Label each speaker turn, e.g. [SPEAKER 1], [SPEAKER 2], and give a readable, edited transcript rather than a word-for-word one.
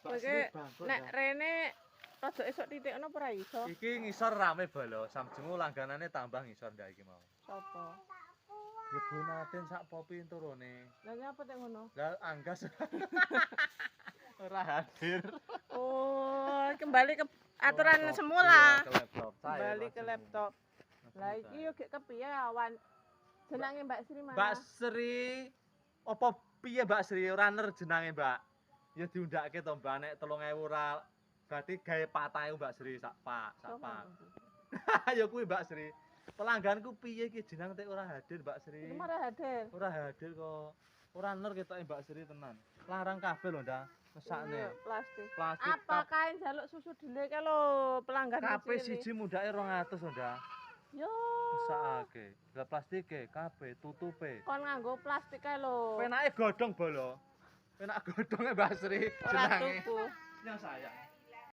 [SPEAKER 1] Kowe nek rene rada esuk titikno ora iso.
[SPEAKER 2] Iki ngisor rame bolo, samjemu langganane tambah ngisor ndak iki mau.
[SPEAKER 1] Sopo?
[SPEAKER 2] Ya Bonatin sak popi turune.
[SPEAKER 1] Lah nyapa tek ngono?
[SPEAKER 2] Lah anggas ora hadir.
[SPEAKER 1] Oh, kembali ke aturan semula.
[SPEAKER 2] Iya, ke laptop.
[SPEAKER 1] Kembali ke laptop. Lah iki yo gek kepiye awan jenenge Mbak Sri mana?
[SPEAKER 2] Mbak Sri apa piye Mbak Sri ora ner jenenge Mbak? Ya diundake to Mbak nek 3.000 ora berarti gawe 4.000 Mbak Sri sak pak. Ya kuwi Mbak Sri. Pelangganku piye iki jeneng tek ora hadir Mbak Sri.
[SPEAKER 1] Ora hadir.
[SPEAKER 2] Ora hadir kok. Ora ner ketoke Mbak Sri tenan. Larang kabeh lho ndak mesakne.
[SPEAKER 1] Plastik.
[SPEAKER 2] Plastik.
[SPEAKER 1] Apa kae njaluk susu dhewe ke lho pelanggan
[SPEAKER 2] kabeh
[SPEAKER 1] cilik.
[SPEAKER 2] siji mundake 200 lho ndak.
[SPEAKER 1] Yo.
[SPEAKER 2] Mesakake. Lah plastike kabeh tutupe.
[SPEAKER 1] Kon nganggo plastik kae lho.
[SPEAKER 2] Penake godhong bolo. Penak godhonge Mbak Sri
[SPEAKER 1] Ora
[SPEAKER 2] jenenge.
[SPEAKER 1] tuku.
[SPEAKER 2] Yang sayang.